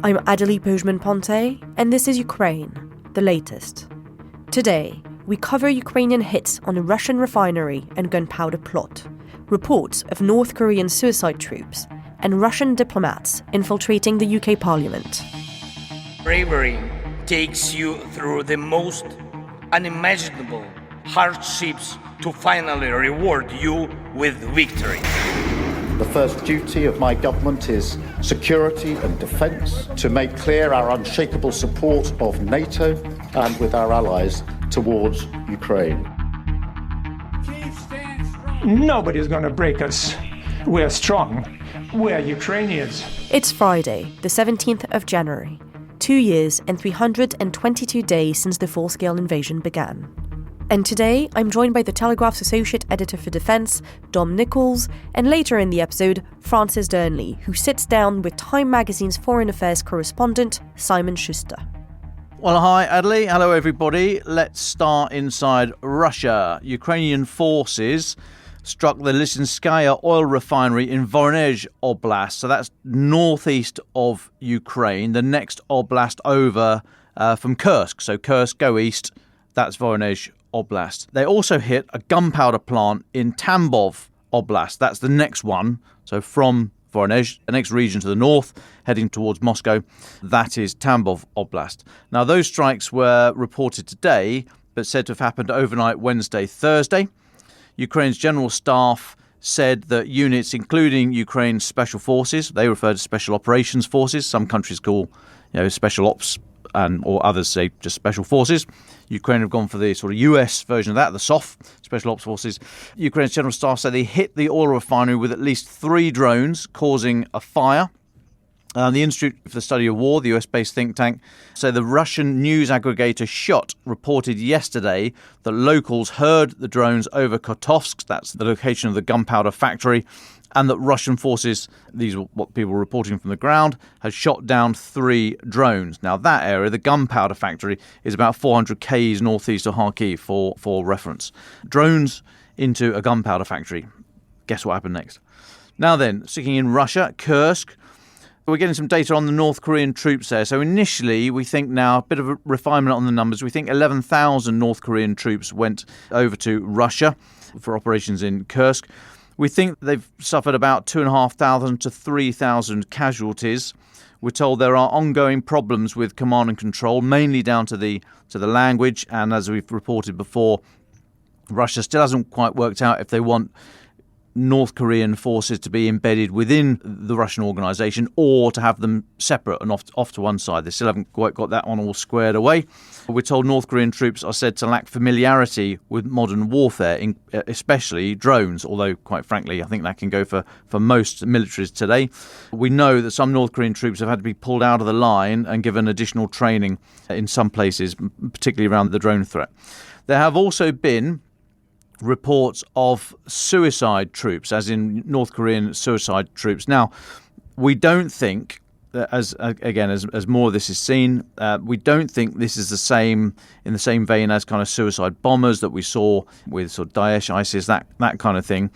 I'm Adélie Pojzman-Pontay, and this is Ukraine, the latest. Today, we cover Ukrainian hits on a Russian refinery and gunpowder plot, reports of North Korean suicide troops, and Russian diplomats infiltrating the UK Parliament. Bravery takes you through the most unimaginable hardships to finally reward you with victory. The first duty of my government is security and defence, to make clear our unshakable support of NATO and with our allies towards Ukraine. Nobody's going to break us. We're strong. We're Ukrainians. It's Friday, the 17th of January, 2 years and 322 days since the full-scale invasion began. And today, I'm joined by the Telegraph's Associate Editor for Defence, Dom Nicholls, and later in the episode, Francis Dearnley, who sits down with Time magazine's Foreign Affairs correspondent, Simon Shuster. Well, hi, Adélie. Hello, everybody. Let's start inside Russia. Ukrainian forces struck the Lysinskaya oil refinery in Voronezh Oblast. So that's northeast of Ukraine, the next oblast over from Kursk. So Kursk, go east, that's Voronezh Oblast. They also hit a gunpowder plant in Tambov Oblast. That's the next one. So from Voronezh, the next region to the north, heading towards Moscow, that is Tambov Oblast. Now, those strikes were reported today, but said to have happened overnight Wednesday, Thursday. Ukraine's general staff said that units, including Ukraine's special forces, they refer to special operations forces. Some countries call, special ops, or others say just special forces. Ukraine have gone for the sort of US version of that, the SOF, Special Ops Forces. Ukraine's general staff say they hit the oil refinery with at least 3 drones, causing a fire. The Institute for the Study of War, the US-based think tank, say the Russian news aggregator Shot reported yesterday that locals heard the drones over Kotovsk, that's the location of the gunpowder factory, and that Russian forces, these are what people were reporting from the ground, had shot down 3 drones. Now, that area, the gunpowder factory, is about 400 k's northeast of Kyiv, for reference. Drones into a gunpowder factory. Guess what happened next? Now then, sticking in Russia, Kursk. We're getting some data on the North Korean troops there. So initially, we think now, a bit of a refinement on the numbers, we think 11,000 North Korean troops went over to Russia for operations in Kursk. We think they've suffered about 2,500 to 3,000 casualties. We're told there are ongoing problems with command and control, mainly down to the language. And as we've reported before, Russia still hasn't quite worked out if they want North Korean forces to be embedded within the Russian organisation or to have them separate and off to one side. They still haven't quite got that one all squared away. We're told North Korean troops are said to lack familiarity with modern warfare, especially drones, although, quite frankly, I think that can go for most militaries today. We know that some North Korean troops have had to be pulled out of the line and given additional training in some places, particularly around the drone threat. There have also been reports of suicide troops, as in North Korean suicide troops. Now, we don't think, as more of this is seen, we don't think this is in the same vein as kind of suicide bombers that we saw with sort of Daesh, ISIS, that kind of thing.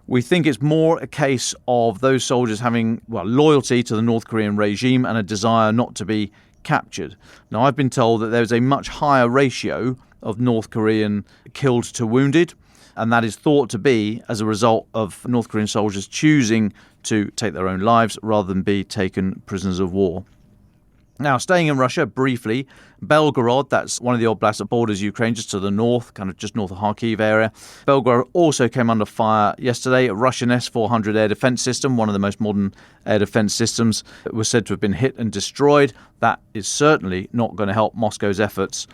We think it's more a case of those soldiers having, loyalty to the North Korean regime and a desire not to be captured. Now, I've been told that there's a much higher ratio of North Korean killed to wounded, and that is thought to be as a result of North Korean soldiers choosing to take their own lives rather than be taken prisoners of war. Now, staying in Russia briefly, Belgorod, that's one of the oblasts that borders Ukraine, just to the north, kind of just north of Kyiv area. Belgorod also came under fire yesterday. A Russian S-400 air defense system, one of the most modern air defense systems, was said to have been hit and destroyed. That is certainly not going to help Moscow's efforts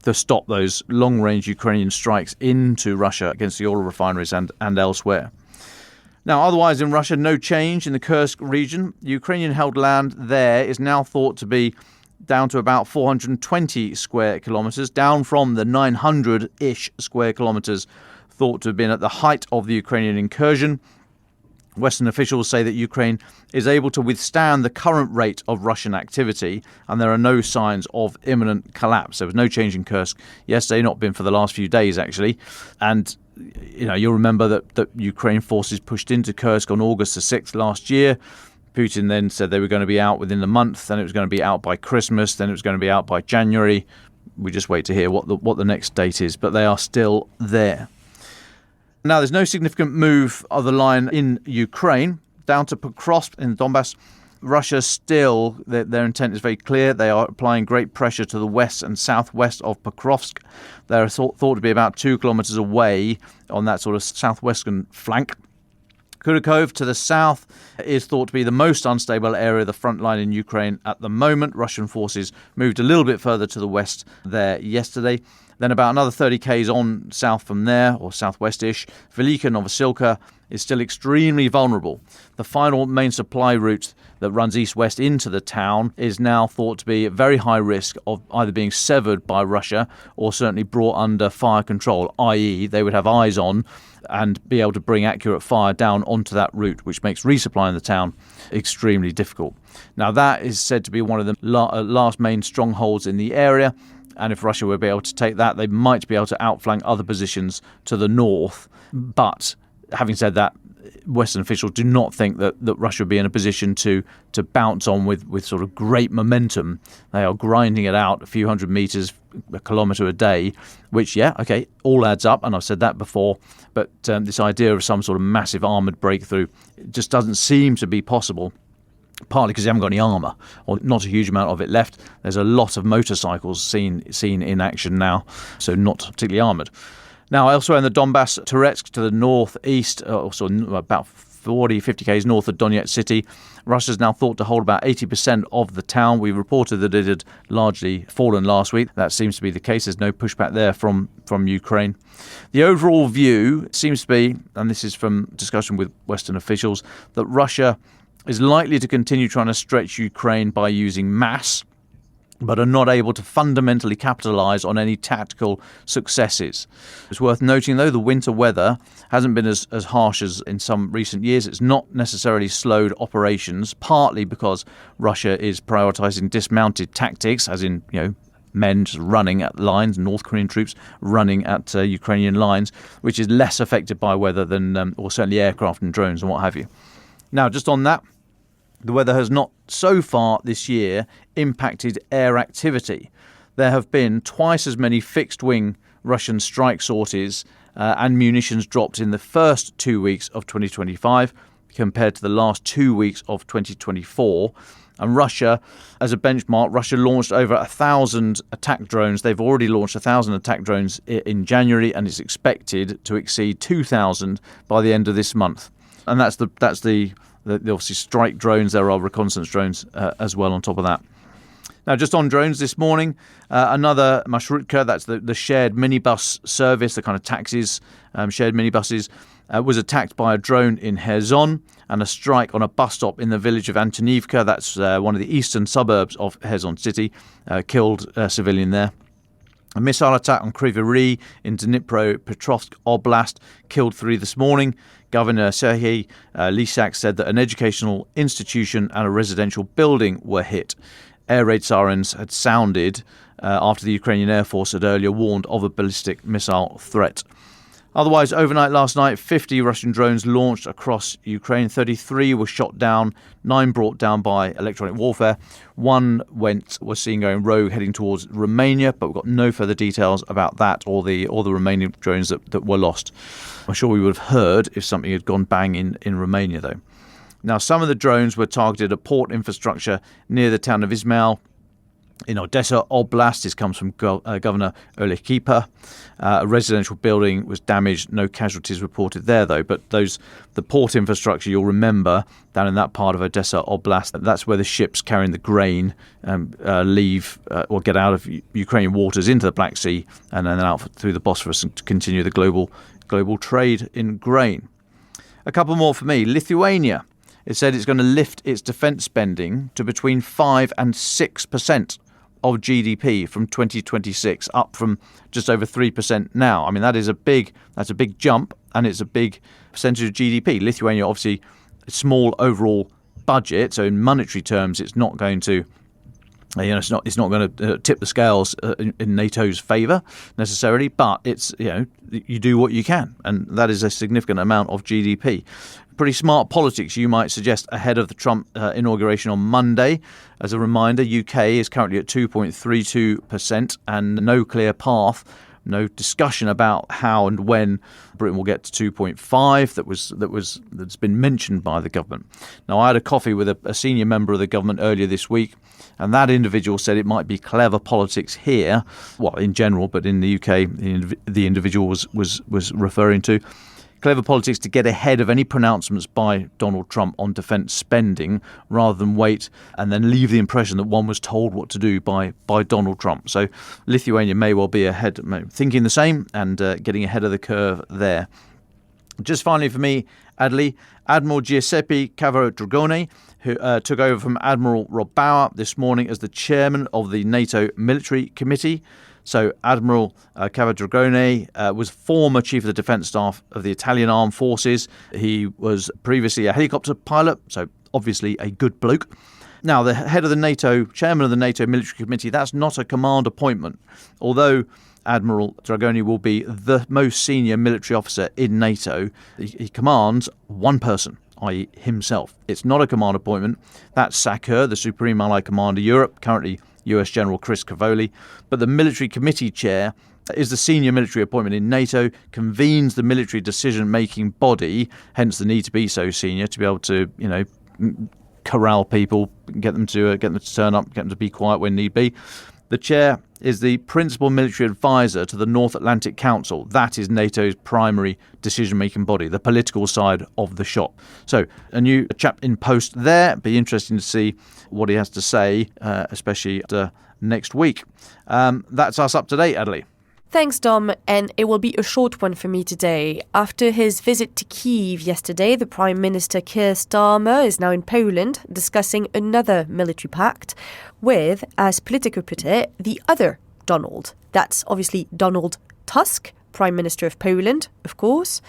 to stop those long-range Ukrainian strikes into Russia against the oil refineries and elsewhere. Now, otherwise in Russia, no change in the Kursk region. Ukrainian-held land there is now thought to be down to about 420 square kilometres, down from the 900-ish square kilometres thought to have been at the height of the Ukrainian incursion. Western officials say that Ukraine is able to withstand the current rate of Russian activity, and there are no signs of imminent collapse. There was no change in Kursk yesterday, not been for the last few days, actually. And you'll remember that Ukraine forces pushed into Kursk on August the 6th last year. Putin then said they were going to be out within the month, then it was going to be out by Christmas, then it was going to be out by January. We just wait to hear what the next date is, but they are still there. Now, there's no significant move of the line in Ukraine. Down to Pokrovsk in Donbass, Russia still, their intent is very clear. They are applying great pressure to the west and southwest of Pokrovsk. They're thought to be about 2 kilometers away on that sort of southwestern flank. Kurikov to the south is thought to be the most unstable area of the front line in Ukraine at the moment. Russian forces moved a little bit further to the west there yesterday. Then about another 30 k's on south from there, or southwest-ish, Velika Novosilka is still extremely vulnerable. The final main supply route that runs east-west into the town is now thought to be at very high risk of either being severed by Russia or certainly brought under fire control, i.e. they would have eyes on and be able to bring accurate fire down onto that route, which makes resupplying the town extremely difficult. Now, that is said to be one of the last main strongholds in the area. And if Russia were be able to take that, they might be able to outflank other positions to the north. But having said that, Western officials do not think that Russia would be in a position to bounce on with sort of great momentum. They are grinding it out a few hundred meters, a kilometre a day, which, all adds up. And I've said that before. But this idea of some sort of massive armoured breakthrough just doesn't seem to be possible. Partly because they haven't got any armour, or not a huge amount of it left. There's a lot of motorcycles seen in action now, so not particularly armoured. Now, elsewhere in the Donbass, Toretsk to the northeast, also about 40, 50 k's north of Donetsk city, Russia's now thought to hold about 80% of the town. We reported that it had largely fallen last week. That seems to be the case. There's no pushback there from Ukraine. The overall view seems to be, and this is from discussion with Western officials, that Russia is likely to continue trying to stretch Ukraine by using mass, but are not able to fundamentally capitalise on any tactical successes. It's worth noting, though, the winter weather hasn't been as harsh as in some recent years. It's not necessarily slowed operations, partly because Russia is prioritising dismounted tactics, as in, men just running at lines, North Korean troops running at Ukrainian lines, which is less affected by weather than, or certainly aircraft and drones and what have you. Now, just on that, the weather has not so far this year impacted air activity. There have been twice as many fixed-wing Russian strike sorties and munitions dropped in the first 2 weeks of 2025 compared to the last 2 weeks of 2024. And Russia, as a benchmark, Russia launched over 1,000 attack drones. They've already launched 1,000 attack drones in January, and it's expected to exceed 2,000 by the end of this month. And that's the obviously strike drones. There are reconnaissance drones as well on top of that. Now, just on drones this morning, another marshrutka, that's the shared minibus service, the kind of taxis, shared minibuses, was attacked by a drone in Kherson, and a strike on a bus stop in the village of Antonivka, that's one of the eastern suburbs of Kherson city, killed a civilian there. A missile attack on Kryvyi in Dnipropetrovsk Oblast killed 3 this morning. Governor Serhiy Lysak said that an educational institution and a residential building were hit. Air raid sirens had sounded after the Ukrainian Air Force had earlier warned of a ballistic missile threat. Otherwise, overnight last night, 50 Russian drones launched across Ukraine. 33 were shot down, 9 brought down by electronic warfare. 1 was seen going rogue, heading towards Romania, but we've got no further details about that or the remaining drones that were lost. I'm sure we would have heard if something had gone bang in Romania, though. Now, some of the drones were targeted at port infrastructure near the town of Izmail. In Odessa Oblast, this comes from Governor Oleg Kipa. A residential building was damaged. No casualties reported there, though. But the port infrastructure, you'll remember, down in that part of Odessa Oblast, that's where the ships carrying the grain leave or get out of Ukrainian waters into the Black Sea and then out through the Bosphorus to continue the global trade in grain. A couple more for me. Lithuania. It said it's going to lift its defence spending to between 5 and 6% of GDP from 2026, up from just over 3% now. I mean, that's a big jump, and it's a big percentage of GDP. Lithuania, obviously, a small overall budget, so in monetary terms, it's not going to, it's not going to tip the scales in NATO's favour necessarily, but it's, you do what you can, and that is a significant amount of GDP. pretty smart politics, you might suggest, ahead of the Trump inauguration on Monday. As a reminder, UK is currently at 2.32% and no clear path, no discussion about how and when Britain will get to 2.5 that's been mentioned by the government. Now, I had a coffee with a senior member of the government earlier this week, and that individual said it might be clever politics here, well, in general, but in the UK, the individual was referring to clever politics to get ahead of any pronouncements by Donald Trump on defence spending rather than wait and then leave the impression that one was told what to do by Donald Trump. So Lithuania may well be ahead, thinking the same and getting ahead of the curve there. Just finally for me, Adélie, Admiral Giuseppe Cavadragone, who took over from Admiral Rob Bauer this morning as the chairman of the NATO Military Committee. So Admiral Cavadragone was former Chief of the Defence Staff of the Italian Armed Forces. He was previously a helicopter pilot, so obviously a good bloke. Now, the head of the NATO, chairman of the NATO Military Committee, that's not a command appointment, although Admiral Dragoni will be the most senior military officer in NATO. He commands one person, i.e. himself. It's not a command appointment. That's SACEUR, the Supreme Allied Commander Europe, currently US General Chris Cavoli. But the military committee chair is the senior military appointment in NATO, convenes the military decision-making body, hence the need to be so senior to be able to, corral people, get them to turn up, get them to be quiet when need be. The chair is the principal military advisor to the North Atlantic Council. That is NATO's primary decision-making body, the political side of the shop. So a new chap in post there. Be interesting to see what he has to say, especially next week. That's us up to date, Adélie. Thanks, Dom, and it will be a short one for me today. After his visit to Kyiv yesterday, the Prime Minister Keir Starmer is now in Poland discussing another military pact with, as Politico put it, the other Donald. That's obviously Donald Tusk, Prime Minister of Poland, of course.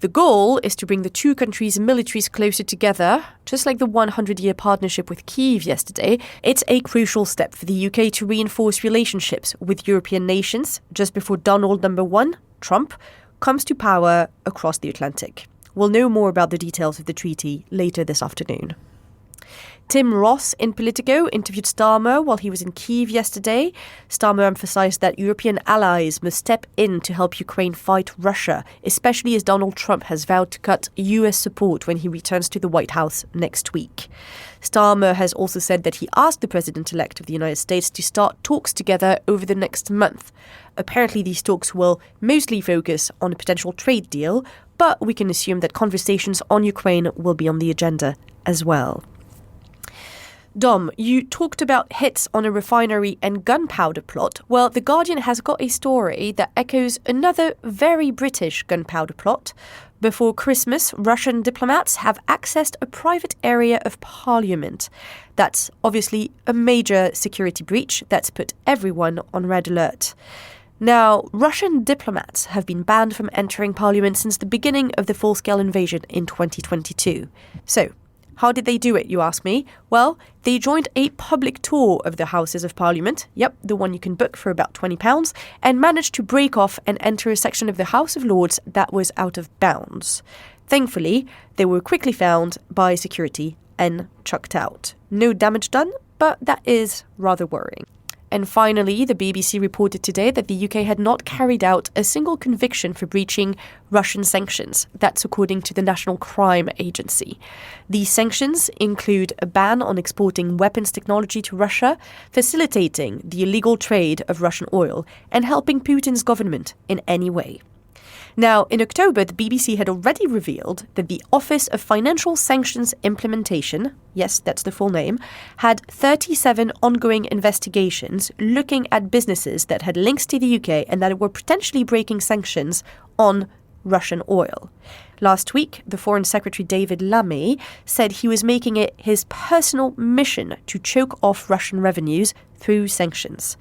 The goal is to bring the two countries' militaries closer together, just like the 100-year partnership with Kyiv yesterday. It's a crucial step for the UK to reinforce relationships with European nations just before Donald #1, Trump, comes to power across the Atlantic. We'll know more about the details of the treaty later this afternoon. Tim Ross in Politico interviewed Starmer while he was in Kyiv yesterday. Starmer emphasised that European allies must step in to help Ukraine fight Russia, especially as Donald Trump has vowed to cut US support when he returns to the White House next week. Starmer has also said that he asked the President-elect of the United States to start talks together over the next month. Apparently, these talks will mostly focus on a potential trade deal, but we can assume that conversations on Ukraine will be on the agenda as well. Dom, you talked about hits on a refinery and gunpowder plot. Well, The Guardian has got a story that echoes another very British gunpowder plot. Before Christmas, Russian diplomats have accessed a private area of Parliament. That's obviously a major security breach that's put everyone on red alert. Now, Russian diplomats have been banned from entering Parliament since the beginning of the full-scale invasion in 2022. So, how did they do it, you ask me? Well, they joined a public tour of the Houses of Parliament, yep, the one you can book for about £20, and managed to break off and enter a section of the House of Lords that was out of bounds. Thankfully, they were quickly found by security and chucked out. No damage done, but that is rather worrying. And finally, the BBC reported today that the UK had not carried out a single conviction for breaching Russian sanctions. That's according to the National Crime Agency. These sanctions include a ban on exporting weapons technology to Russia, facilitating the illegal trade of Russian oil, and helping Putin's government in any way. Now, in October, the BBC had already revealed that the Office of Financial Sanctions Implementation, yes, that's the full name, had 37 ongoing investigations looking at businesses that had links to the UK and that were potentially breaking sanctions on Russian oil. Last week, the Foreign Secretary David Lammy said he was making it his personal mission to choke off Russian revenues through sanctions.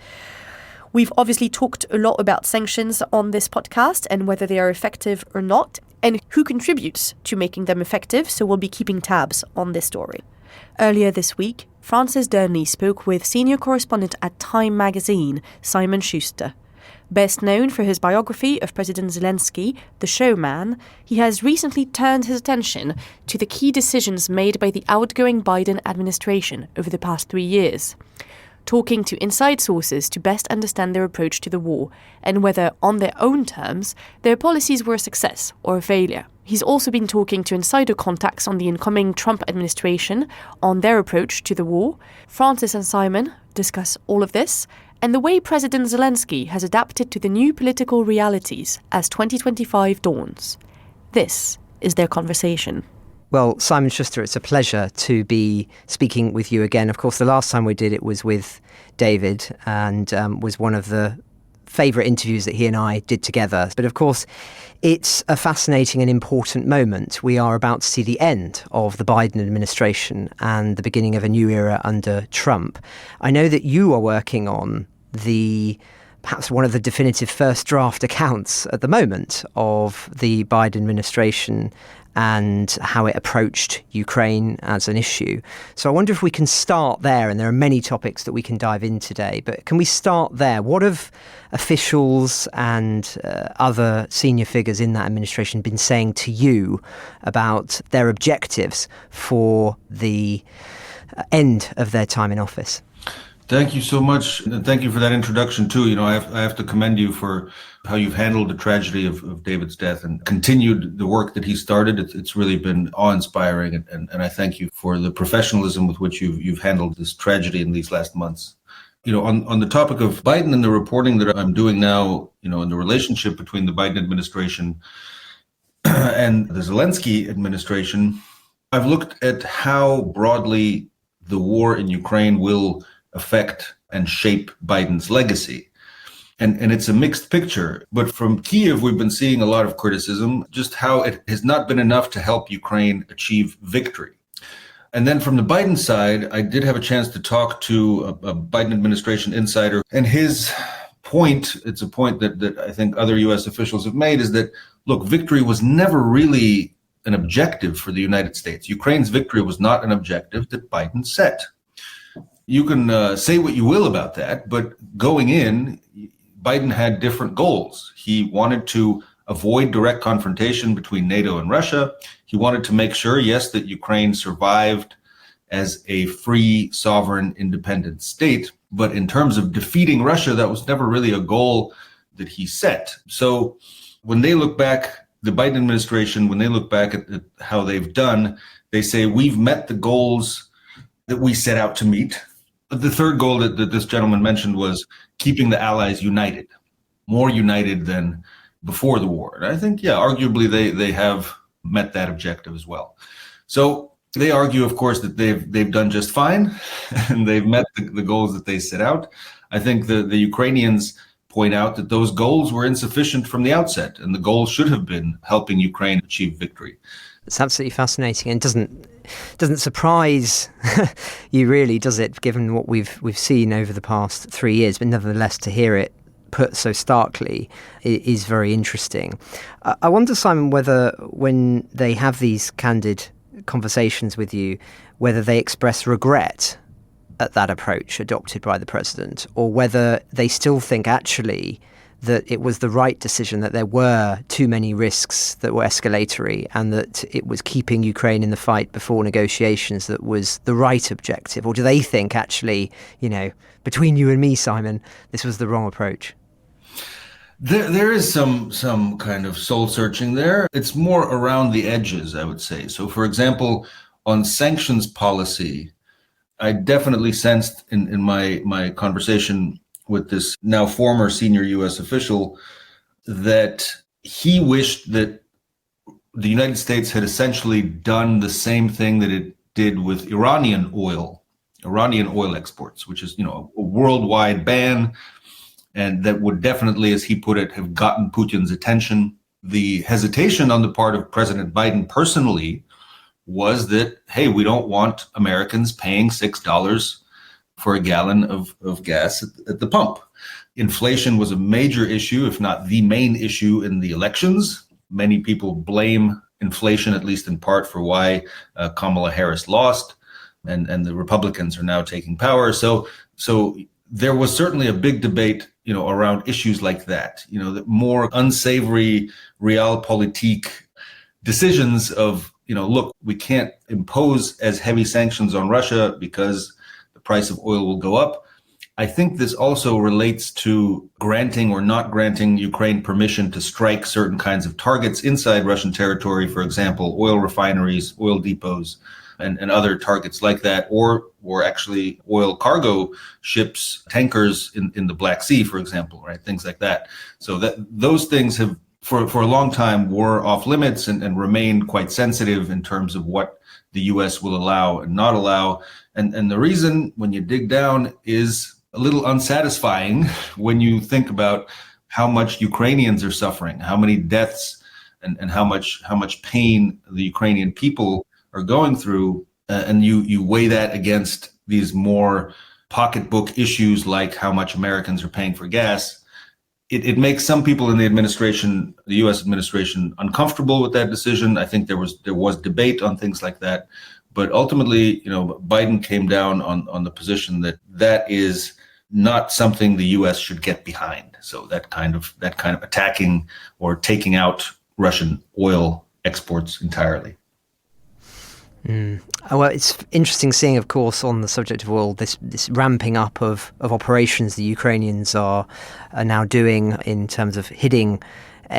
We've obviously talked a lot about sanctions on this podcast and whether they are effective or not, and who contributes to making them effective, so we'll be keeping tabs on this story. Earlier this week, Francis Dearnley spoke with senior correspondent at Time magazine, Simon Shuster. Best known for his biography of President Zelensky, The Showman, he has recently turned his attention to the key decisions made by the outgoing Biden administration over the past 3 years, talking to inside sources to best understand their approach to the war and whether, on their own terms, their policies were a success or a failure. He's also been talking to insider contacts on the incoming Trump administration on their approach to the war. Francis and Simon discuss all of this and the way President Zelensky has adapted to the new political realities as 2025 dawns. This is their conversation. Well, Simon Shuster, it's a pleasure to be speaking with you again. Of course, the last time we did it was with David and was one of the favourite interviews that he and I did together. But of course, it's a fascinating and important moment. We are about to see the end of the Biden administration and the beginning of a new era under Trump. I know that you are working on perhaps one of the definitive first draft accounts at the moment of the Biden administration and how it approached Ukraine as an issue. So I wonder if we can start there, and there are many topics that we can dive in today, but can we start there? What have officials and other senior figures in that administration been saying to you about their objectives for the end of their time in office? Thank you so much. And thank you for that introduction, too. You know, I have to commend you for how you've handled the tragedy of David's death and continued the work that he started. It's really been awe-inspiring. And I thank you for the professionalism with which you've handled this tragedy in these last months. You know, on the topic of Biden and the reporting that I'm doing now, you know, in the relationship between the Biden administration and the Zelensky administration, I've looked at how broadly the war in Ukraine will affect and shape Biden's legacy. And it's a mixed picture. But from Kyiv, we've been seeing a lot of criticism, just how it has not been enough to help Ukraine achieve victory. And then from the Biden side, I did have a chance to talk to a Biden administration insider. And his point, it's a point that I think other U.S. officials have made, is that, look, victory was never really an objective for the United States. Ukraine's victory was not an objective that Biden set. You can say what you will about that, but going in, Biden had different goals. He wanted to avoid direct confrontation between NATO and Russia. He wanted to make sure, yes, that Ukraine survived as a free, sovereign, independent state. But in terms of defeating Russia, that was never really a goal that he set. So when they look back, the Biden administration, when they look back at how they've done, they say, we've met the goals that we set out to meet. The third goal that this gentleman mentioned was keeping the allies united, more united than before the war. And I think, yeah, arguably they have met that objective as well. So they argue, of course, that they've done just fine and they've met the goals that they set out. I think the Ukrainians point out that those goals were insufficient from the outset, and the goal should have been helping Ukraine achieve victory. It's absolutely fascinating, and doesn't surprise you really, does it, given what we've seen over the past 3 years? But nevertheless, to hear it put so starkly is very interesting. I wonder, Simon, whether when they have these candid conversations with you, whether they express regret at that approach adopted by the president, or whether they still think actually that it was the right decision, that there were too many risks that were escalatory, and that it was keeping Ukraine in the fight before negotiations that was the right objective? Or do they think actually, you know, between you and me, Simon, this was the wrong approach? There is some kind of soul searching there. It's more around the edges, I would say. So, for example, on sanctions policy, I definitely sensed in my conversation with this now former senior U.S. official that he wished that the United States had essentially done the same thing that it did with Iranian oil exports, which is, you know, a worldwide ban. And that would definitely, as he put it, have gotten Putin's attention. The hesitation on the part of President Biden personally was that, hey, we don't want Americans paying $6 for a gallon of gas at the pump. Inflation was a major issue, if not the main issue in the elections. Many people blame inflation, at least in part, for why Kamala Harris lost, and the Republicans are now taking power. So there was certainly a big debate, around issues like that, the more unsavory realpolitik decisions of, look, we can't impose as heavy sanctions on Russia because the price of oil will go up. I think this also relates to granting or not granting Ukraine permission to strike certain kinds of targets inside Russian territory, for example, oil refineries, oil depots, and other targets like that, or actually oil cargo ships, tankers in the Black Sea, for example, right? Things like that. So that those things have, for a long time, were off limits and remained quite sensitive in terms of what the U.S. will allow and not allow. And the reason, when you dig down, is a little unsatisfying when you think about how much Ukrainians are suffering, how many deaths and how much pain the Ukrainian people are going through, and you weigh that against these more pocketbook issues like how much Americans are paying for gas. It makes some people in the administration, the U.S. administration, uncomfortable with that decision. I think there was debate on things like that, but ultimately, Biden came down on the position that is not something the U.S. should get behind. So that kind of attacking or taking out Russian oil exports entirely. Well, it's interesting seeing, of course, on the subject of oil, this ramping up of operations the Ukrainians are now doing in terms of hitting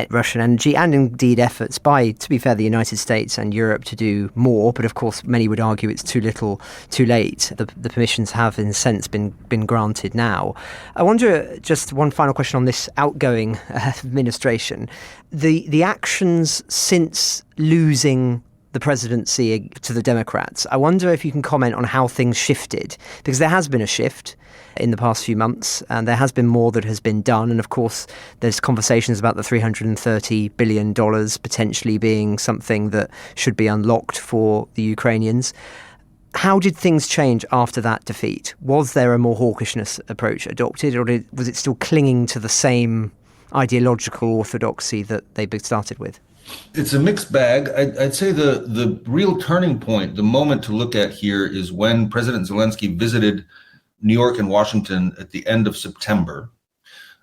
Russian energy, and indeed efforts by, to be fair, the United States and Europe to do more. But of course, many would argue it's too little, too late. The permissions have, in a sense, been granted now. I wonder, just one final question on this outgoing administration. The actions since losing the presidency to the Democrats, I wonder if you can comment on how things shifted, because there has been a shift in the past few months, and there has been more that has been done. And of course, there's conversations about the $330 billion potentially being something that should be unlocked for the Ukrainians. How did things change after that defeat? Was there a more hawkishness approach adopted, or was it still clinging to the same ideological orthodoxy that they started with? It's a mixed bag. I'd say the real turning point, the moment to look at here, is when President Zelensky visited New York and Washington at the end of September.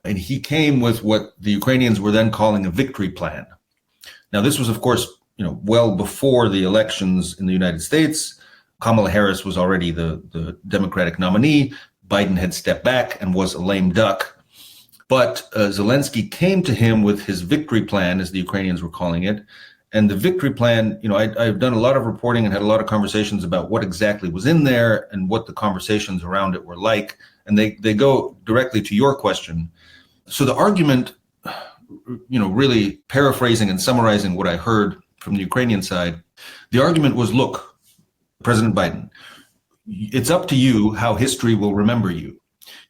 And he came with what the Ukrainians were then calling a victory plan. Now, this was, of course, well before the elections in the United States. Kamala Harris was already the Democratic nominee. Biden had stepped back and was a lame duck. But Zelensky came to him with his victory plan, as the Ukrainians were calling it. And the victory plan, I've done a lot of reporting and had a lot of conversations about what exactly was in there and what the conversations around it were like. And they go directly to your question. So the argument, really paraphrasing and summarizing what I heard from the Ukrainian side, the argument was, look, President Biden, it's up to you how history will remember you.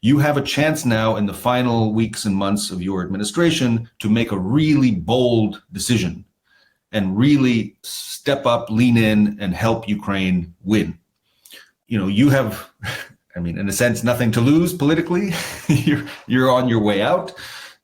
You have a chance now in the final weeks and months of your administration to make a really bold decision and really step up, lean in, and help Ukraine win. You have, in a sense, nothing to lose politically. You're on your way out.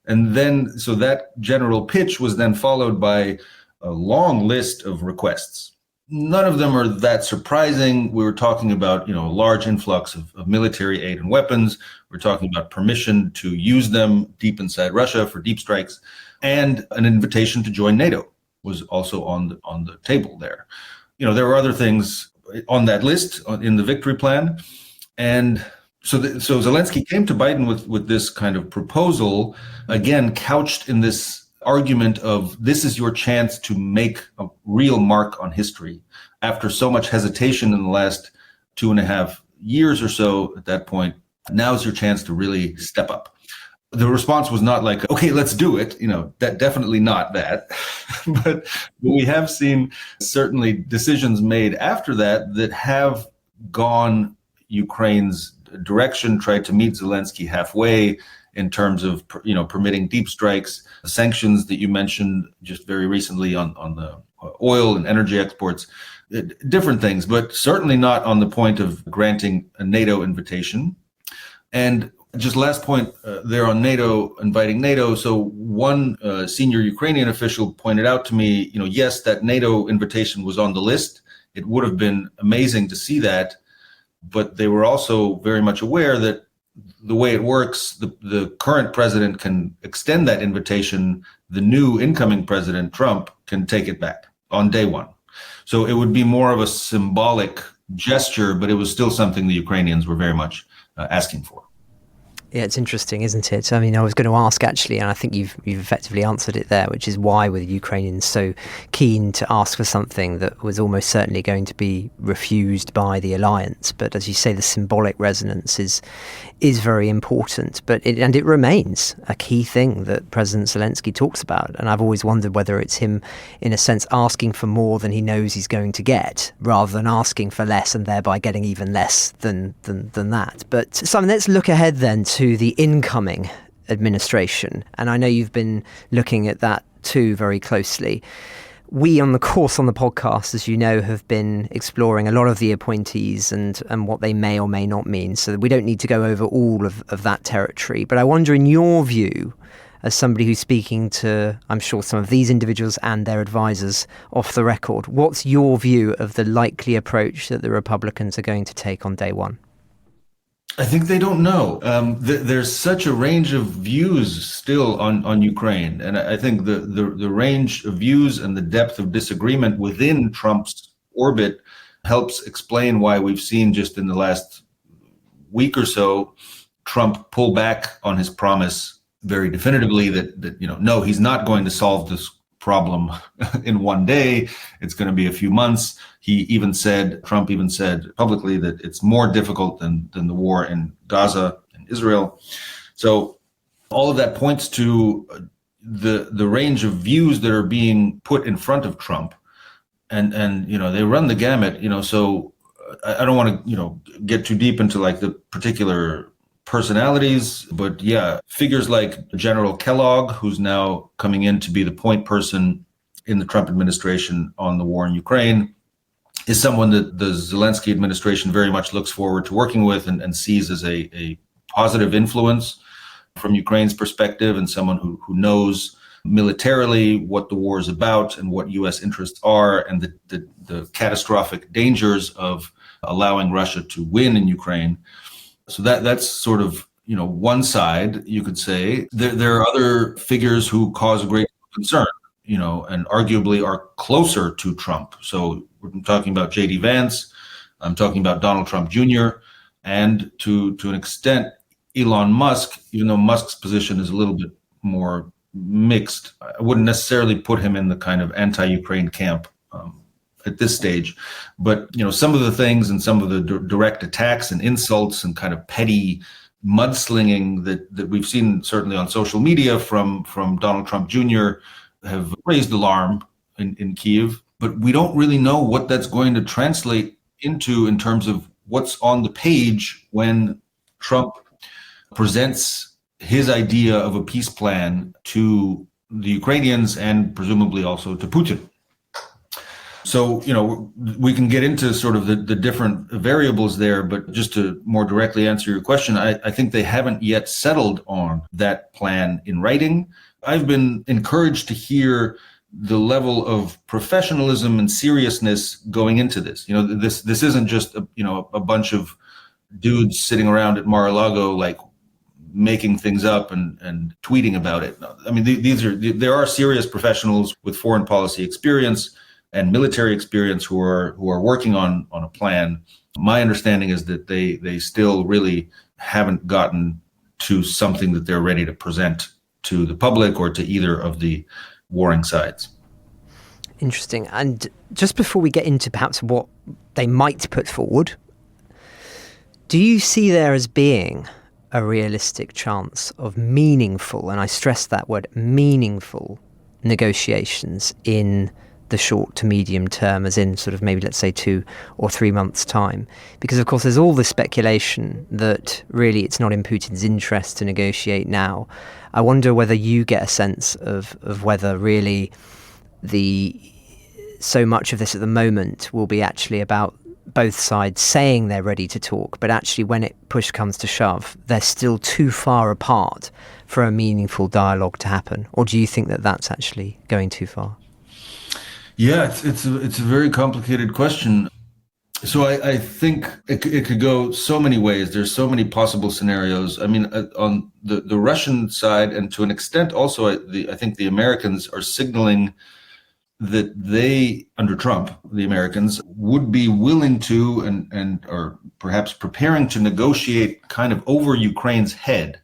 And then, so that general pitch was then followed by a long list of requests. None of them are that surprising. We were talking about, a large influx of military aid and weapons. We're talking about permission to use them deep inside Russia for deep strikes, and an invitation to join NATO was also on the table there. There were other things on that list in the victory plan. And so Zelensky came to Biden with this kind of proposal, again, couched in this argument of, this is your chance to make a real mark on history. After so much hesitation in the last 2.5 years or so at that point, now's your chance to really step up. The response was not like, okay, let's do it. That definitely not that. But we have seen certainly decisions made after that have gone Ukraine's direction, tried to meet Zelensky halfway in terms of, permitting deep strikes, sanctions that you mentioned just very recently on the oil and energy exports, different things, but certainly not on the point of granting a NATO invitation. And just last point there on NATO, inviting NATO. So one senior Ukrainian official pointed out to me, yes, that NATO invitation was on the list. It would have been amazing to see that. But they were also very much aware that the way it works, the current president can extend that invitation. The new incoming president, Trump, can take it back on day one. So it would be more of a symbolic gesture, but it was still something the Ukrainians were very much asking for. Yeah, it's interesting, isn't it? I mean, I was going to ask actually, and I think you've effectively answered it there, which is why were the Ukrainians so keen to ask for something that was almost certainly going to be refused by the alliance? But as you say, the symbolic resonance is very important. But it remains a key thing that President Zelensky talks about. And I've always wondered whether it's him, in a sense, asking for more than he knows he's going to get, rather than asking for less and thereby getting even less than that. But Simon, let's look ahead then to the incoming administration. And I know you've been looking at that too very closely. We on the podcast, as you know, have been exploring a lot of the appointees and what they may or may not mean. So we don't need to go over all of that territory. But I wonder, in your view, as somebody who's speaking to, I'm sure, some of these individuals and their advisors off the record, what's your view of the likely approach that the Republicans are going to take on day one? I think they don't know. There's such a range of views still on Ukraine. And I think the range of views and the depth of disagreement within Trump's orbit helps explain why we've seen just in the last week or so, Trump pull back on his promise very definitively that no, he's not going to solve this problem in one day. It's going to be a few months. Trump even said publicly that it's more difficult than the war in Gaza and Israel. So all of that points to the range of views that are being put in front of Trump. And they run the gamut, so I don't want to, get too deep into like the particular personalities, but yeah, figures like General Kellogg, who's now coming in to be the point person in the Trump administration on the war in Ukraine, is someone that the Zelensky administration very much looks forward to working with and sees as a positive influence from Ukraine's perspective, and someone who knows militarily what the war is about and what U.S. interests are, and the catastrophic dangers of allowing Russia to win in Ukraine. So that's sort of, one side, you could say. There are other figures who cause great concern, and arguably are closer to Trump. So we're talking about J.D. Vance, I'm talking about Donald Trump Jr., and to an extent, Elon Musk, even though Musk's position is a little bit more mixed. I wouldn't necessarily put him in the kind of anti-Ukraine camp at this stage, but some of the things and some of the direct attacks and insults and kind of petty mudslinging that we've seen certainly on social media from Donald Trump Jr. have raised alarm in Kyiv, but we don't really know what that's going to translate into in terms of what's on the page when Trump presents his idea of a peace plan to the Ukrainians and presumably also to Putin. So, we can get into sort of the different variables there, but just to more directly answer your question, I think they haven't yet settled on that plan in writing. I've been encouraged to hear the level of professionalism and seriousness going into this. This isn't just a bunch of dudes sitting around at Mar-a-Lago like making things up and tweeting about it. I mean, there are serious professionals with foreign policy experience and military experience who are working on a plan. My understanding is that they still really haven't gotten to something that they're ready to present to the public or to either of the warring sides. Interesting. And just before we get into perhaps what they might put forward, do you see there as being a realistic chance of meaningful, and I stress that word, meaningful negotiations in the short to medium term, as in sort of maybe let's say 2 or 3 months' time? Because of course there's all this speculation that really it's not in Putin's interest to negotiate now. I wonder whether you get a sense of whether really so much of this at the moment will be actually about both sides saying they're ready to talk, but actually when push comes to shove, they're still too far apart for a meaningful dialogue to happen. Or do you think that that's actually going too far? Yeah, it's a very complicated question. So I think it could go so many ways. There's so many possible scenarios. I mean, on the Russian side, and to an extent also, I think the Americans are signaling that they, under Trump, the Americans, would be willing to and or perhaps preparing to negotiate kind of over Ukraine's head,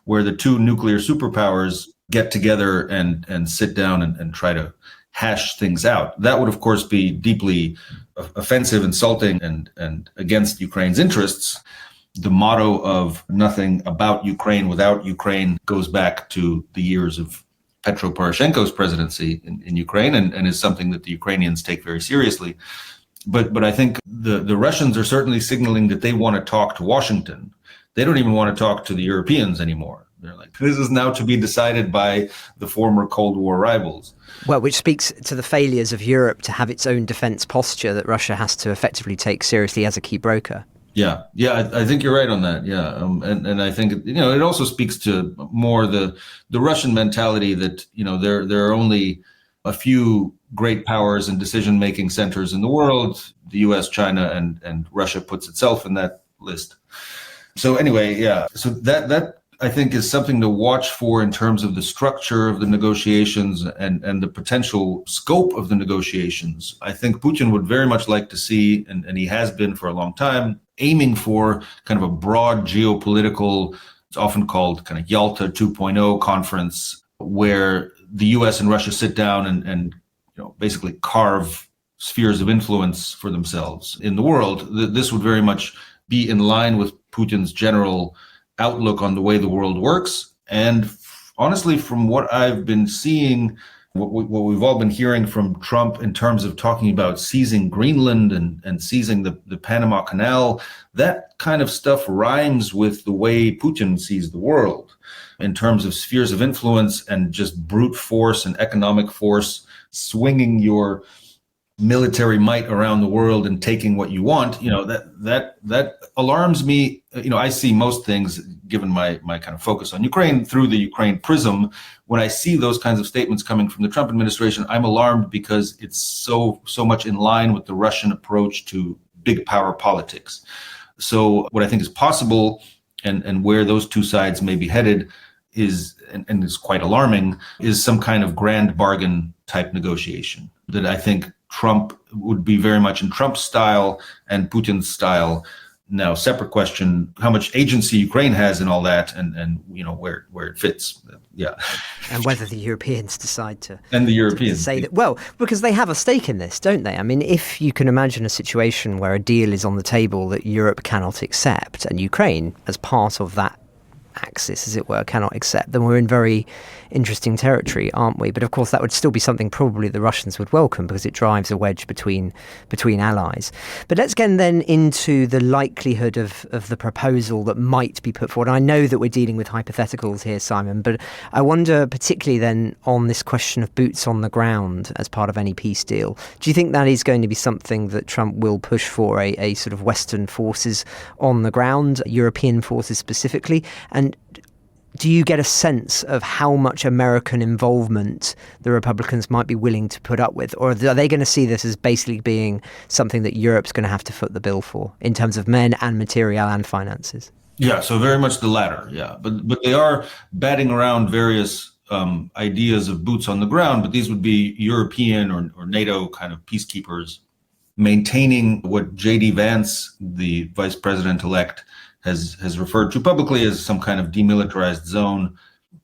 where the two nuclear superpowers get together and sit down and try to hash things out. That would, of course, be deeply offensive, insulting, and against Ukraine's interests. The motto of nothing about Ukraine without Ukraine goes back to the years of Petro Poroshenko's presidency in Ukraine and is something that the Ukrainians take very seriously. But I think the Russians are certainly signaling that they want to talk to Washington. They don't even want to talk to the Europeans anymore. They're like, this is now to be decided by the former Cold War rivals. Well, which speaks to the failures of Europe to have its own defense posture that Russia has to effectively take seriously as a key broker. Yeah, I think you're right on that. Yeah, and I think it also speaks to more the Russian mentality that there are only a few great powers and decision-making centers in the world. The U.S., China, and Russia puts itself in that list. So anyway, yeah. So that I think is something to watch for in terms of the structure of the negotiations and the potential scope of the negotiations. I think Putin would very much like to see, and he has been for a long time, aiming for kind of a broad geopolitical, it's often called kind of Yalta 2.0 conference, where the US and Russia sit down and basically carve spheres of influence for themselves in the world. This would very much be in line with Putin's general outlook on the way the world works. And honestly, from what I've been seeing, what we've all been hearing from Trump in terms of talking about seizing Greenland and seizing the Panama Canal, that kind of stuff rhymes with the way Putin sees the world in terms of spheres of influence and just brute force and economic force, swinging your military might around the world and taking what you want. That alarms me. I see most things, given my kind of focus on Ukraine, through the Ukraine prism. When I see those kinds of statements coming from the Trump administration, I'm alarmed because it's so much in line with the Russian approach to big power politics. So what I think is possible and where those two sides may be headed is, and is quite alarming, is some kind of grand bargain type negotiation that I think Trump would be very much in Trump's style and Putin's style. Now, separate question, how much agency Ukraine has in all that and where it fits. Yeah. And whether the Europeans decide to say that, well, because they have a stake in this, don't they? I mean, if you can imagine a situation where a deal is on the table that Europe cannot accept and Ukraine, as part of that axis, as it were, cannot accept, then we're in very interesting territory, aren't we? But of course, that would still be something probably the Russians would welcome because it drives a wedge between allies. But let's get then into the likelihood of the proposal that might be put forward. I know that we're dealing with hypotheticals here, Simon, but I wonder particularly then on this question of boots on the ground as part of any peace deal. Do you think that is going to be something that Trump will push for, a sort of Western forces on the ground, European forces specifically? And do you get a sense of how much American involvement the Republicans might be willing to put up with? Or are they going to see this as basically being something that Europe's going to have to foot the bill for in terms of men and material and finances? Yeah, so very much the latter, yeah. But they are batting around various ideas of boots on the ground, but these would be European or NATO kind of peacekeepers maintaining what J.D. Vance, the vice president-elect, has referred to publicly as some kind of demilitarized zone.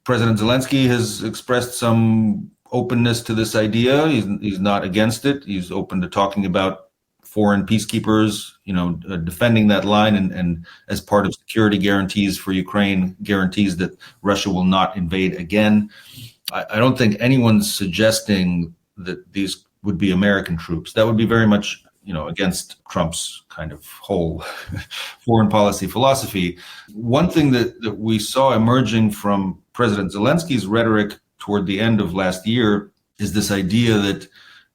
President Zelensky has expressed some openness to this idea. He's not against it. He's open to talking about foreign peacekeepers, defending that line and as part of security guarantees for Ukraine, guarantees that Russia will not invade again. I don't think anyone's suggesting that these would be American troops. That would be very much against Trump's kind of whole foreign policy philosophy. One thing that we saw emerging from President Zelensky's rhetoric toward the end of last year is this idea that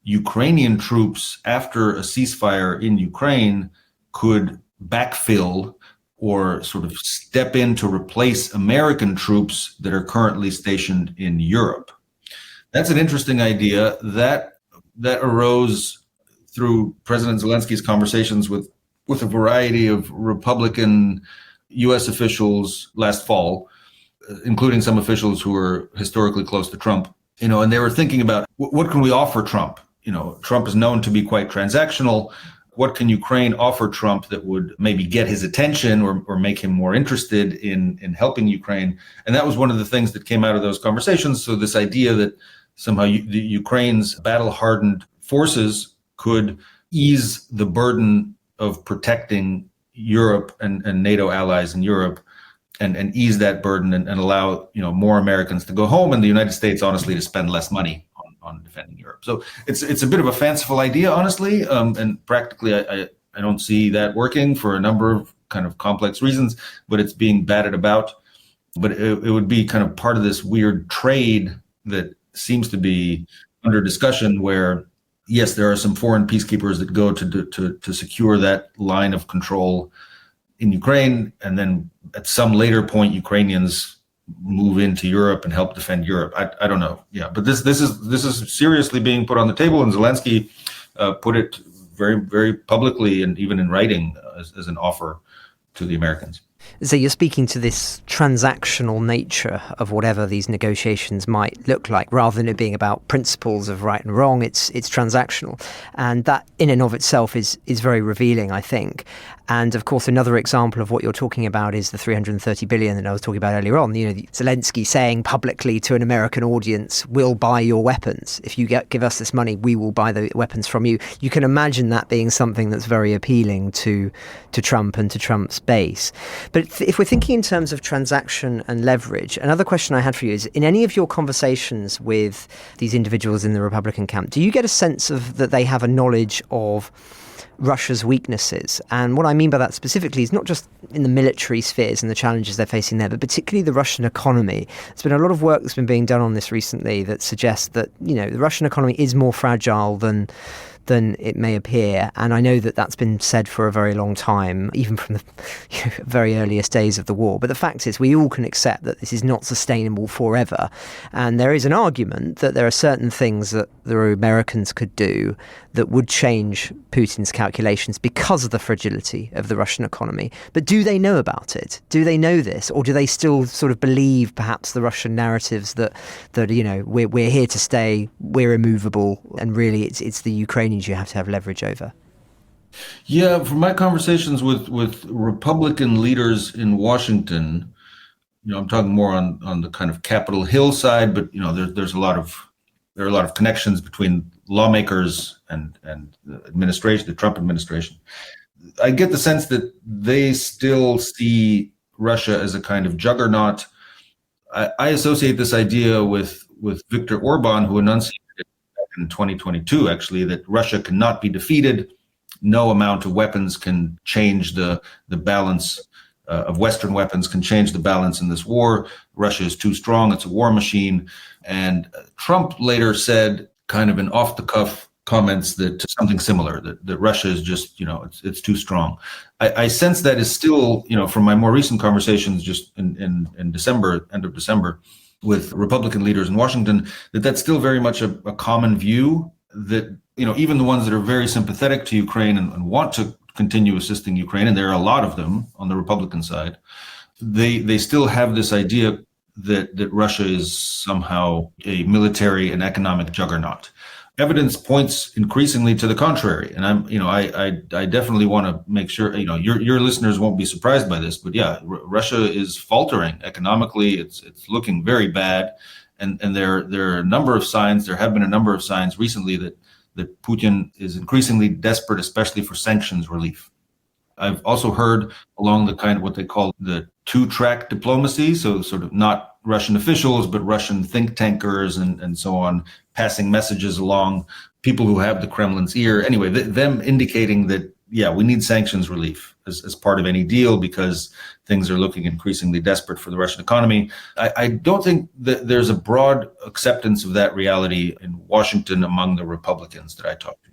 Ukrainian troops, after a ceasefire in Ukraine, could backfill or sort of step in to replace American troops that are currently stationed in Europe. That's an interesting idea that arose through President Zelensky's conversations with a variety of Republican U.S. officials last fall, including some officials who were historically close to Trump, and they were thinking about what can we offer Trump? Trump is known to be quite transactional. What can Ukraine offer Trump that would maybe get his attention or make him more interested in helping Ukraine? And that was one of the things that came out of those conversations. So this idea that somehow the Ukraine's battle-hardened forces could ease the burden of protecting Europe and NATO allies in Europe and ease that burden and allow more Americans to go home and the United States, honestly, to spend less money on defending Europe. So it's a bit of a fanciful idea, honestly, and practically I don't see that working for a number of kind of complex reasons, but it's being batted about. But it would be kind of part of this weird trade that seems to be under discussion where, yes, there are some foreign peacekeepers that go to secure that line of control in Ukraine, and then at some later point, Ukrainians move into Europe and help defend Europe. I don't know. Yeah, but this is seriously being put on the table, and Zelensky put it very, very publicly and even in writing as an offer to the Americans. So you're speaking to this transactional nature of whatever these negotiations might look like, rather than it being about principles of right and wrong. It's transactional, and that in and of itself is very revealing, I think. And of course, another example of what you're talking about is the 330 billion that I was talking about earlier on. Zelensky saying publicly to an American audience, "We'll buy your weapons. If you give us this money, we will buy the weapons from you." You can imagine that being something that's very appealing to Trump and to Trump's base. But if we're thinking in terms of transaction and leverage, another question I had for you is, in any of your conversations with these individuals in the Republican camp, do you get a sense of that they have a knowledge of Russia's weaknesses? And what I mean by that specifically is not just in the military spheres and the challenges they're facing there, but particularly the Russian economy. There's been a lot of work that's been being done on this recently that suggests that, the Russian economy is more fragile than it may appear. And I know that that's been said for a very long time, even from the very earliest days of the war. But the fact is, we all can accept that this is not sustainable forever. And there is an argument that there are certain things that the Americans could do that would change Putin's calculations because of the fragility of the Russian economy. But do they know about it? Do they know this? Or do they still sort of believe perhaps the Russian narratives that we're here to stay, we're immovable, and really it's the Ukrainians you have to have leverage over? Yeah, from my conversations with Republican leaders in Washington, I'm talking more on the kind of Capitol Hill side, but there are a lot of connections between lawmakers and the administration, the Trump administration. I get the sense that they still see Russia as a kind of juggernaut. I associate this idea with Viktor Orban, who enunciated in 2022, actually, that Russia cannot be defeated. No amount of weapons can change the balance of Western weapons can change the balance in this war. Russia is too strong. It's a war machine. And Trump later said, kind of in off-the-cuff comments, that something similar, that Russia is just, it's too strong. I sense that is still, from my more recent conversations just in December, end of December, with Republican leaders in Washington, that's still very much a common view, that, even the ones that are very sympathetic to Ukraine and want to continue assisting Ukraine, and there are a lot of them on the Republican side, they still have this idea that Russia is somehow a military and economic juggernaut. Evidence points increasingly to the contrary, and I definitely want to make sure your listeners won't be surprised by this, but yeah, Russia is faltering economically. It's looking very bad, and there are a number of signs. There have been a number of signs recently that Putin is increasingly desperate, especially for sanctions relief. I've also heard along the kind of what they call the two-track diplomacy, so sort of not Russian officials, but Russian think tankers and so on, passing messages along, people who have the Kremlin's ear. Anyway, them indicating that, yeah, we need sanctions relief as part of any deal because things are looking increasingly desperate for the Russian economy. I don't think that there's a broad acceptance of that reality in Washington among the Republicans that I talked to.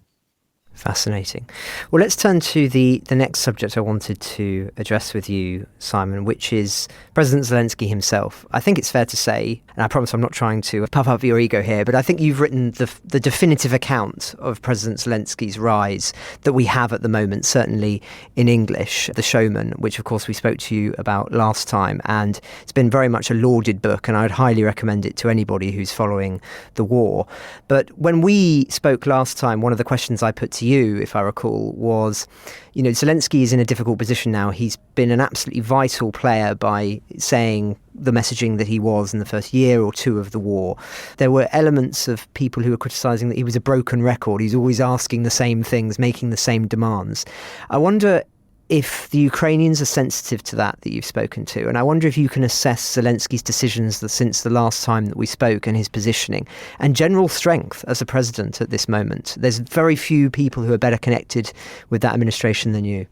Fascinating. Well, let's turn to the next subject I wanted to address with you, Simon, which is President Zelensky himself. I think it's fair to say, and I promise I'm not trying to puff up your ego here, but I think you've written the definitive account of President Zelensky's rise that we have at the moment, certainly in English, The Showman, which of course we spoke to you about last time. And it's been very much a lauded book, and I would highly recommend it to anybody who's following the war. But when we spoke last time, one of the questions I put to you, if I recall, was, Zelensky is in a difficult position now. He's been an absolutely vital player by saying the messaging that he was in the first year or two of the war. There were elements of people who were criticising that he was a broken record. He's always asking the same things, making the same demands. I wonder if the Ukrainians are sensitive to that you've spoken to. And I wonder if you can assess Zelensky's decisions since the last time that we spoke, and his positioning and general strength as a president at this moment. There's very few people who are better connected with that administration than you.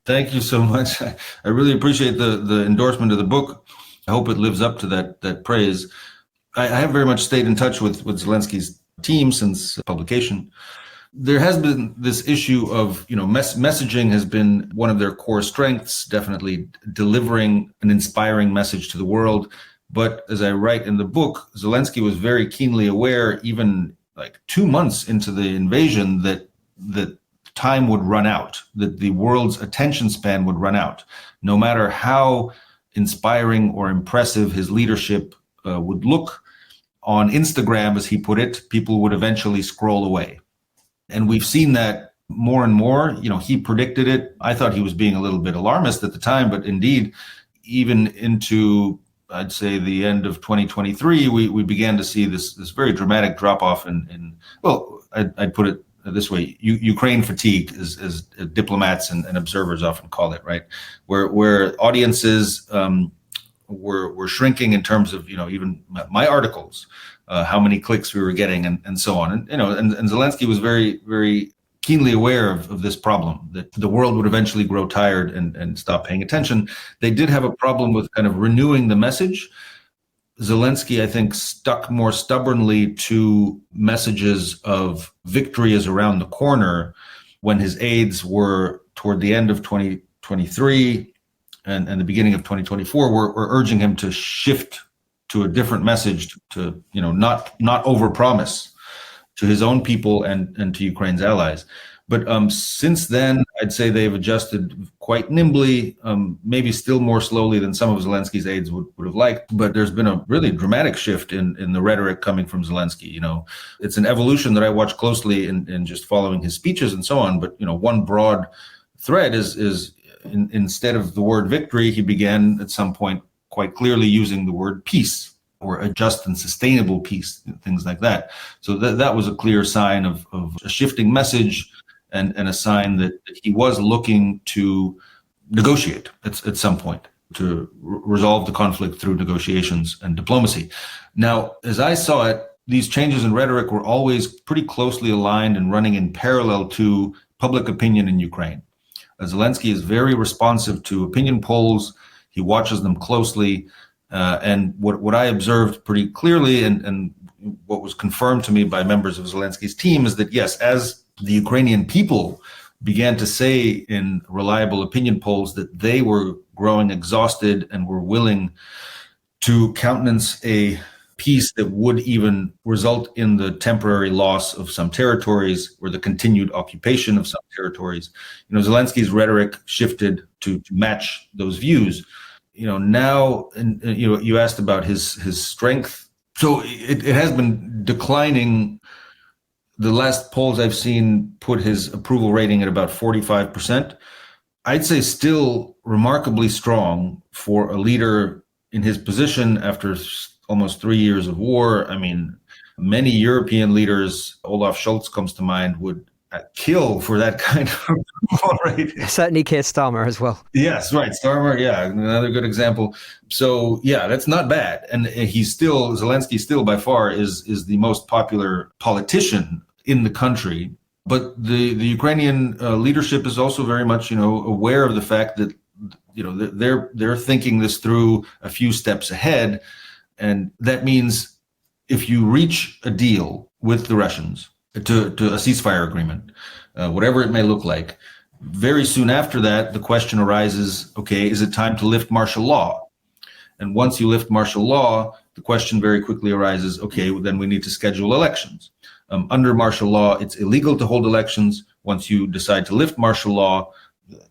Thank you so much. I really appreciate the endorsement of the book. I hope it lives up to that praise. I have very much stayed in touch with Zelensky's team since publication. There has been this issue of, messaging has been one of their core strengths, definitely delivering an inspiring message to the world. But as I write in the book, Zelensky was very keenly aware, even like 2 months into the invasion, that time would run out, that the world's attention span would run out. No matter how inspiring or impressive his leadership would look on Instagram, as he put it, people would eventually scroll away. And we've seen that more and more. He predicted it. I thought he was being a little bit alarmist at the time, but indeed, even into, I'd say, the end of 2023, we began to see this very dramatic drop off I'd put it this way, Ukraine fatigue, as diplomats and observers often call it, right? Where audiences were shrinking in terms of, even my articles, how many clicks we were getting and so on. And Zelensky was very, very keenly aware of this problem, that the world would eventually grow tired and stop paying attention. They did have a problem with kind of renewing the message. Zelensky, I think, stuck more stubbornly to messages of victory is around the corner when his aides were, toward the end of 2023 and the beginning of 2024, were urging him to shift to a different message, to not overpromise to his own people and to Ukraine's allies. But since then, I'd say they've adjusted quite nimbly, maybe still more slowly than some of Zelensky's aides would have liked. But there's been a really dramatic shift in the rhetoric coming from Zelensky. It's an evolution that I watch closely in just following his speeches and so on. But one broad thread is instead of the word victory, he began at some point quite clearly using the word peace, or a just and sustainable peace, things like that. So that was a clear sign of a shifting message and a sign that he was looking to negotiate at some point, to resolve the conflict through negotiations and diplomacy. Now, as I saw it, these changes in rhetoric were always pretty closely aligned and running in parallel to public opinion in Ukraine. Zelensky is very responsive to opinion polls. He watches them closely. And what I observed pretty clearly and what was confirmed to me by members of Zelensky's team is that, yes, as the Ukrainian people began to say in reliable opinion polls that they were growing exhausted and were willing to countenance a peace that would even result in the temporary loss of some territories or the continued occupation of some territories, Zelensky's rhetoric shifted to match those views. Now, and you asked about his strength. So it has been declining. The last polls I've seen put his approval rating at about 45%. I'd say still remarkably strong for a leader in his position after almost 3 years of war. I mean, many European leaders, Olaf Scholz comes to mind, would kill for that kind of approval rating. Certainly Keir Starmer as well. Yes, right. Starmer, yeah, another good example. So, yeah, that's not bad. And Zelensky still by far is the most popular politician in the country. But the Ukrainian leadership is also very much, aware of the fact that, they're thinking this through a few steps ahead. And that means if you reach a deal with the Russians, to a ceasefire agreement, whatever it may look like. Very soon after that, the question arises, okay, is it time to lift martial law? And once you lift martial law, the question very quickly arises, okay, well, then we need to schedule elections. Under martial law, it's illegal to hold elections. Once you decide to lift martial law,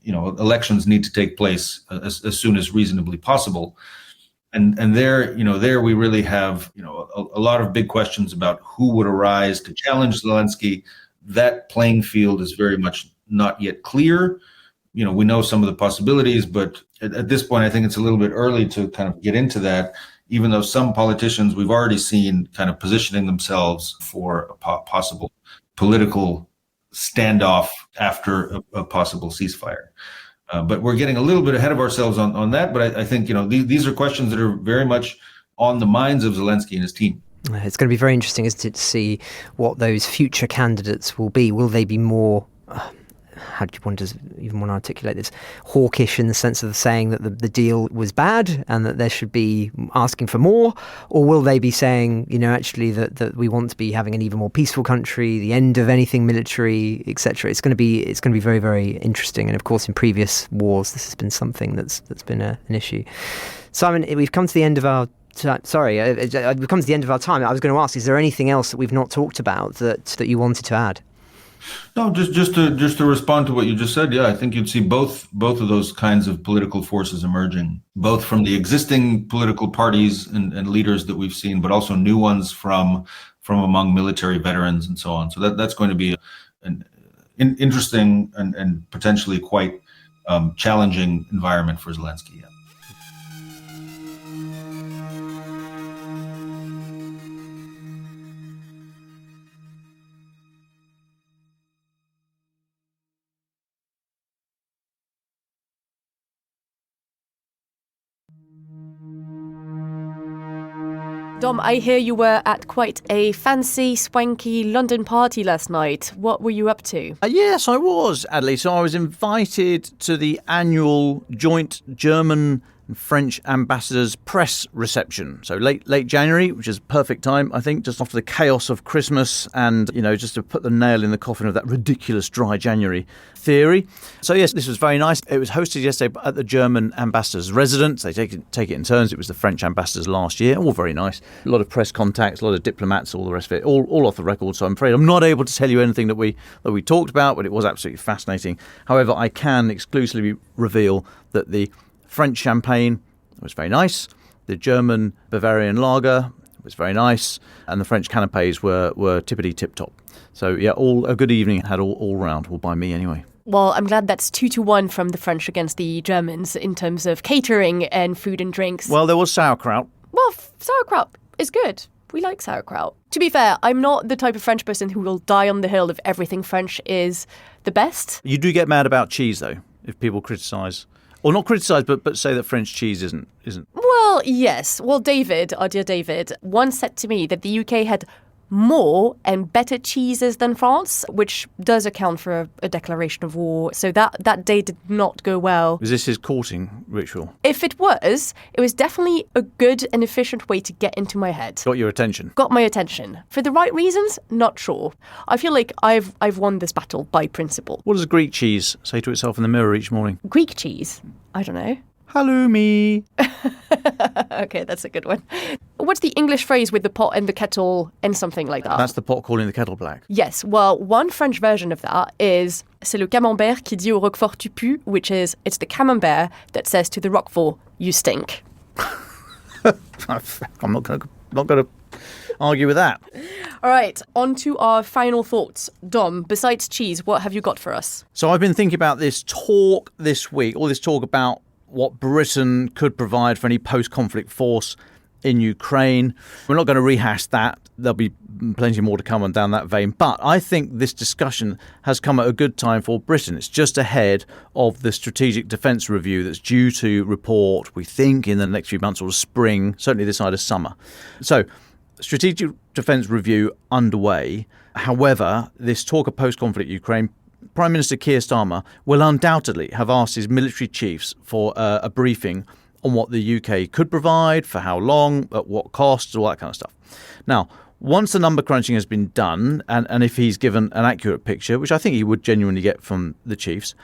elections need to take place as soon as reasonably possible. And there we really have, a lot of big questions about who would arise to challenge Zelensky. That playing field is very much not yet clear. We know some of the possibilities, but at this point, I think it's a little bit early to kind of get into that, even though some politicians we've already seen kind of positioning themselves for a possible political standoff after a possible ceasefire. But we're getting a little bit ahead of ourselves on that. But I think, these are questions that are very much on the minds of Zelensky and his team. It's going to be very interesting, isn't it, to see what those future candidates will be. Will they be more, how do you want to even want to articulate this, hawkish in the sense of saying that the deal was bad and that there should be asking for more? Or will they be saying, actually that we want to be having an even more peaceful country, the end of anything military, etc.? It's going to be very, very interesting. And of course, in previous wars, this has been something that's been an issue. Simon, we've come to the end of our time. We've come to the end of our time. I was going to ask, is there anything else that we've not talked about that you wanted to add? No, just to respond to what you just said. Yeah, I think you'd see both of those kinds of political forces emerging, both from the existing political parties and leaders that we've seen, but also new ones from among military veterans and so on. So that's going to be an interesting and potentially quite challenging environment for Zelensky. Yeah. Dom, I hear you were at quite a fancy, swanky London party last night. What were you up to? Yes, I was, Adélie. So I was invited to the annual joint German and French ambassadors' press reception. So late January, which is perfect time, I think, just after the chaos of Christmas and, just to put the nail in the coffin of that ridiculous dry January theory. So yes, this was very nice. It was hosted yesterday at the German ambassador's residence. They take it in turns. It was the French ambassadors last year. All very nice. A lot of press contacts, a lot of diplomats, all the rest of it, all off the record. So I'm afraid I'm not able to tell you anything that we talked about, but it was absolutely fascinating. However, I can exclusively reveal that the French champagne was very nice. The German Bavarian lager was very nice. And the French canapes were tippity tip-top. So, yeah, a good evening had all round, well, by me anyway. Well, I'm glad that's 2-1 from the French against the Germans in terms of catering and food and drinks. Well, there was sauerkraut. Well, sauerkraut is good. We like sauerkraut. To be fair, I'm not the type of French person who will die on the hill if everything French is the best. You do get mad about cheese, though, if people criticise. Or not criticise, but say that French cheese isn't. Well, yes. Well, our dear David, once said to me that the UK had more and better cheeses than France, which does account for a declaration of war. So that day did not go well. Is this his courting ritual? If it was definitely a good and efficient way to get into my head. Got your attention? Got my attention. For the right reasons? Not sure. I feel like I've won this battle by principle. What does Greek cheese say to itself in the mirror each morning? Greek cheese? I don't know. Halloumi. Okay, that's a good one. What's the English phrase with the pot and the kettle and something like that? That's the pot calling the kettle black. Yes, well, one French version of that is c'est le camembert qui dit au roquefort tu pues, which is it's the camembert that says to the roquefort you stink. I'm not going to argue with that. All right, on to our final thoughts. Dom, besides cheese, what have you got for us? So I've been thinking about this talk this week, all this talk about what Britain could provide for any post-conflict force in Ukraine. We're not going to rehash that. There'll be plenty more to come on down that vein. But I think this discussion has come at a good time for Britain. It's just ahead of the Strategic Defence Review that's due to report, we think, in the next few months or spring, certainly this side of summer. So, Strategic Defence Review underway. However, this talk of post-conflict Ukraine, Prime Minister Keir Starmer will undoubtedly have asked his military chiefs for a briefing on what the UK could provide, for how long, at what costs, all that kind of stuff. Now, Once the number crunching has been done, and if he's given an accurate picture, which I think he would genuinely get from the chiefs,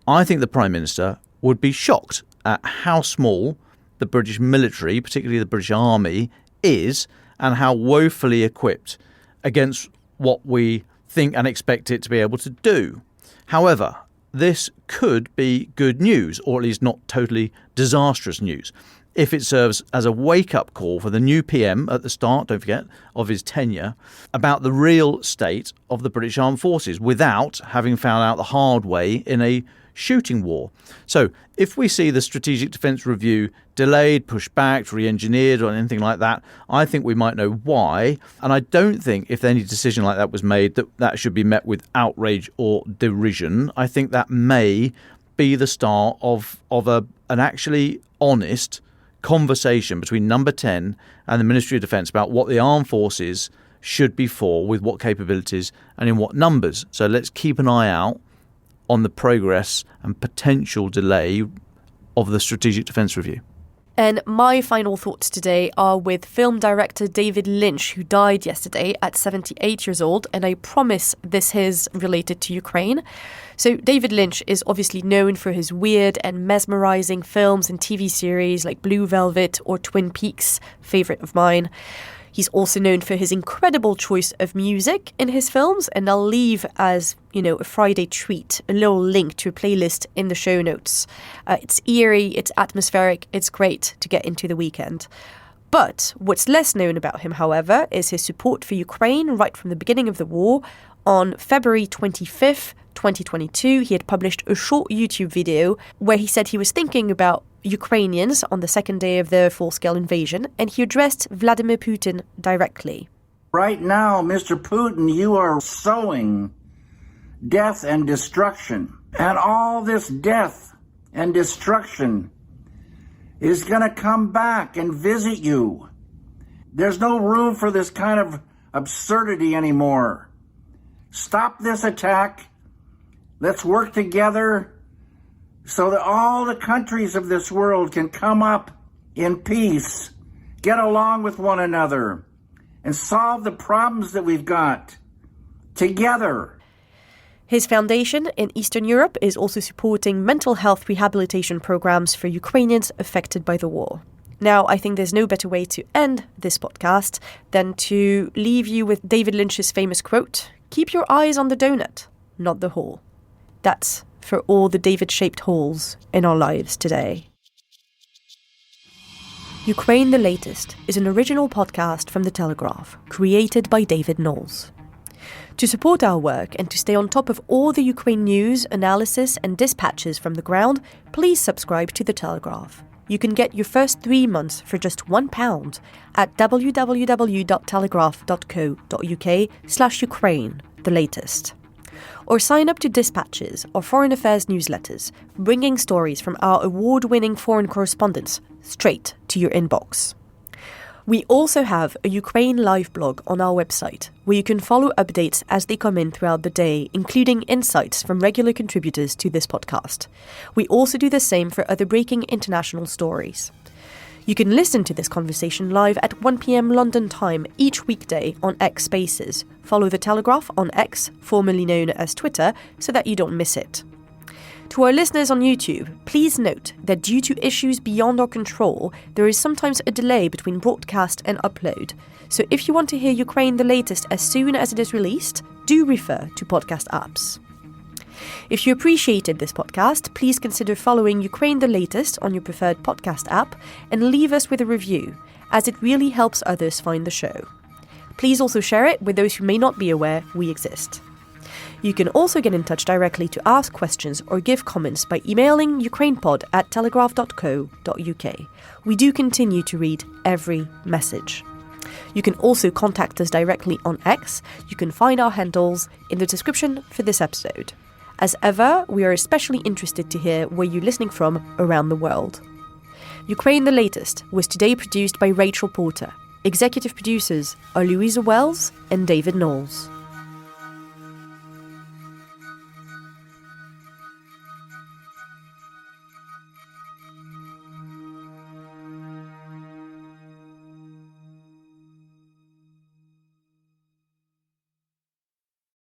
I think the Prime Minister would be shocked at how small the British military, particularly the British Army, is, and how woefully equipped against what we think and expect it to be able to do. However, this could be good news, or at least not totally disastrous news, if it serves as a wake-up call for the new PM at the start, don't forget, of his tenure, about the real state of the British Armed Forces without having found out the hard way in a shooting war. So if we see the Strategic Defence Review delayed, pushed back, re-engineered or anything like that, I think we might know why. And I don't think if any decision like that was made that should be met with outrage or derision. I think that may be the start of an actually honest conversation between Number 10 and the Ministry of Defence about what the armed forces should be for, with what capabilities and in what numbers. So let's keep an eye out on the progress and potential delay of the Strategic Defence Review. And my final thoughts today are with film director David Lynch, who died yesterday at 78 years old, and I promise this is related to Ukraine. So David Lynch is obviously known for his weird and mesmerising films and TV series like Blue Velvet or Twin Peaks, favourite of mine. He's also known for his incredible choice of music in his films, and I'll leave as, a Friday treat, a little link to a playlist in the show notes. It's eerie, it's atmospheric, it's great to get into the weekend. But what's less known about him, however, is his support for Ukraine right from the beginning of the war. On February 25th, 2022, he had published a short YouTube video where he said he was thinking about Ukrainians on the second day of their full-scale invasion, and he addressed Vladimir Putin directly. Right now, Mr. Putin, you are sowing death and destruction. And all this death and destruction is going to come back and visit you. There's no room for this kind of absurdity anymore. Stop this attack. Let's work together so that all the countries of this world can come up in peace, get along with one another, and solve the problems that we've got together. His foundation in Eastern Europe is also supporting mental health rehabilitation programs for Ukrainians affected by the war. Now, I think there's no better way to end this podcast than to leave you with David Lynch's famous quote, "Keep your eyes on the donut, not the hole." That's for all the David-shaped holes in our lives today. Ukraine the Latest is an original podcast from The Telegraph, created by David Nicholls. To support our work and to stay on top of all the Ukraine news, analysis and dispatches from the ground, please subscribe to The Telegraph. You can get your first 3 months for just £1 at www.telegraph.co.uk/Ukraine, the latest. Or sign up to Dispatches or Foreign Affairs newsletters, bringing stories from our award-winning foreign correspondents straight to your inbox. We also have a Ukraine live blog on our website, where you can follow updates as they come in throughout the day, including insights from regular contributors to this podcast. We also do the same for other breaking international stories. You can listen to this conversation live at 1 p.m. London time each weekday on X Spaces. Follow The Telegraph on X, formerly known as Twitter, so that you don't miss it. To our listeners on YouTube, please note that due to issues beyond our control, there is sometimes a delay between broadcast and upload. So if you want to hear Ukraine the Latest as soon as it is released, do refer to podcast apps. If you appreciated this podcast, please consider following Ukraine the Latest on your preferred podcast app and leave us with a review, as it really helps others find the show. Please also share it with those who may not be aware we exist. You can also get in touch directly to ask questions or give comments by emailing ukrainepod@telegraph.co.uk. We do continue to read every message. You can also contact us directly on X. You can find our handles in the description for this episode. As ever, we are especially interested to hear where you're listening from around the world. Ukraine the Latest was today produced by Rachel Porter. Executive producers are Louisa Wells and David Nicholls.